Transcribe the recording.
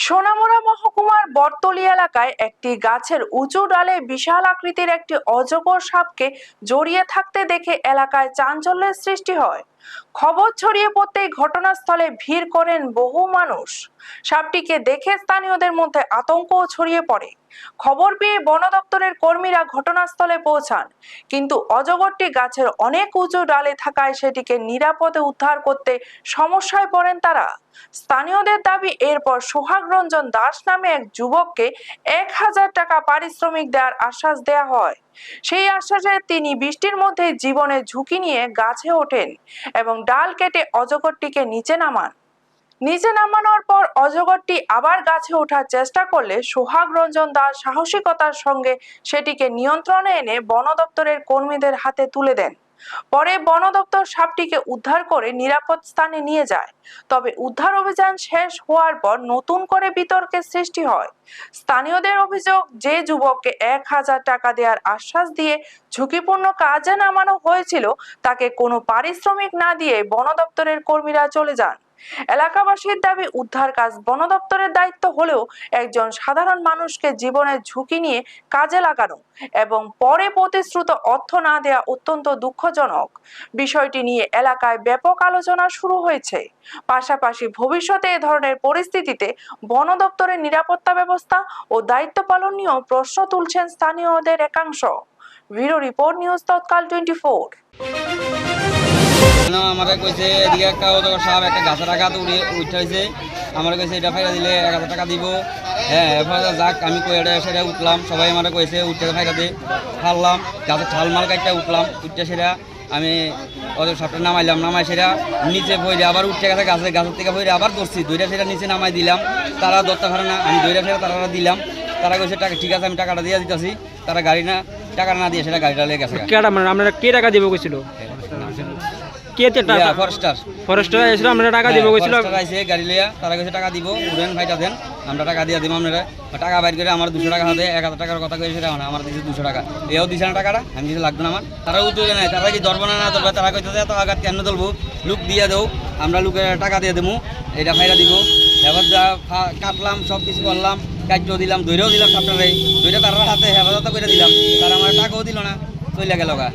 সোনামুড়া মহকুমার বটতলী এলাকায় একটি গাছের উঁচু ডালে বিশাল আকৃতির একটি অজগর সাপকে জড়িয়ে থাকতে দেখে এলাকায় চাঞ্চল্যের সৃষ্টি হয়। খবর ছড়িয়ে পড়তেই ঘটনাস্থলে ভিড় করেন বহু মানুষ। সাপটিকে দেখে স্থানীয়দের মধ্যে আতঙ্কও ছড়িয়ে পড়ে। খবর পেয়ে বন দপ্তরের কর্মীরা ঘটনাস্থলে পৌঁছান, কিন্তু অজগরটি গাছের অনেক উঁচু ডালে থাকায় সেটিকে নিরাপদে উদ্ধার করতে সমস্যায় পড়েন তারা। স্থানীয়দের দাবি, এরপর সোহাগ রঞ্জন দাস নামে এক যুবককে 1000 টাকা পারিশ্রমিক দেওয়ার আশ্বাস দেয়া হয়। সেই আশ্বাসে তিনি বৃষ্টির মধ্যে জীবনের ঝুঁকি নিয়ে গাছে ওঠেন এবং ডাল কেটে অজগরটিকে নিচে নামানোর পর অজগরটি আবার গাছে ওঠার চেষ্টা করলে সোহাগ রঞ্জন দাস সাহসিকতার সঙ্গে সেটিকে নিয়ন্ত্রণে এনে বন দপ্তরের কর্মীদের হাতে তুলে দেন। পরে বন দপ্তর সাপটিকে উদ্ধার করে নিরাপদ স্থানে নিয়ে যায়। তবে উদ্ধার অভিযান শেষ হওয়ার পর নতুন করে বিতর্কের সৃষ্টি হয়। স্থানীয়দের অভিযোগ, যে যুবককে 1000 টাকা দেওয়ার আশ্বাস দিয়ে ঝুঁকিপূর্ণ কাজে নামানো হয়েছিল, তাকে কোনো পারিশ্রমিক না দিয়ে বন দপ্তরের কর্মীরা চলে যান। এলাকাবাসীর দাবি, উদ্ধার কাজ বন দপ্তরের দায়িত্ব হলেও একজন সাধারণ মানুষকে জীবনের ঝুঁকি নিয়ে কাজে লাগানো এবং পরে প্রতিশ্রুত অর্থ না দেওয়া অত্যন্ত দুঃখজনক। বিষয়টি নিয়ে এলাকায় ব্যাপক আলোচনা শুরু হয়েছে। পাশাপাশি ভবিষ্যতে এ ধরনের পরিস্থিতিতে বন দপ্তরের নিরাপত্তা ব্যবস্থা ও দায়িত্ব পালন নিয়েও প্রশ্ন তুলছেন স্থানীয়দের একাংশ। ব্যুরো রিপোর্ট, নিউজ তৎকাল 24। আমাদের কইছে এদিকে একটা অজগর সাপ একটা গাছের আঘাত উঠে হয়েছে। আমার কইছে এটা ফাইরা দিলে 1000 টাকা দিব। হ্যাঁ, এরপর যাক আমি সেটা উঠলাম, সবাই আমার কইছে উঠতে ফাইরা দিয়ে ফাললাম, গাছের ঠালমাল কাটতে উঠলাম, উঠতে সেটা আমি অজগর সাপটা নামাই সেটা নিচে বইরে আবার উঠতে গেছে গাছের থেকে বইরে আবার ধরছি, দইটা সেটা নিচে নামাই দিলাম। তারা ধরতে পারে না, আমি দইটা সেটা তারা দিলাম। তারা কইছে টাকা ঠিক আছে, আমি টাকাটা দিয়ে দিতেছি। তারা টাকা না দিয়ে সেটা গাড়িটা লেগে গেছে। আপনারা কে টাকা দিব কইছিল? ফরেস্টার এসে আমরা টাকা দিব কইছিল, গাড়ি লিয়া তারা কাছে টাকা দিব, উড়েন ভাইটা দেন, আমরা টাকা দিয়ে দিব। আপনারা টাকা বাইর করে আমার 200 টাকা হাতে 1000 টাকার কথা কইছে, আমার দিয়েছে 200 টাকা। এও দিছে না টাকাটা, আমি কিছু লাগবে না আমার। তারা উদ্যোগে নাই, তারা কি ধরবো না ধরবে, তারা কইতেছে এত আঘাত কেন ধরবো, লুক দিয়ে দেও, আমরা লুকের টাকা দিয়ে দেবো, এটা ফাইরা দিব। এবার যা কাটলাম, সব কিছু করলাম, কাটতেও দিলাম, ধরেও দিলাম, সাপটারে ধরে তারা হাতে হেফাজত করে দিলাম। তারা আমার টাকাও দিল না, চলে গেল গা।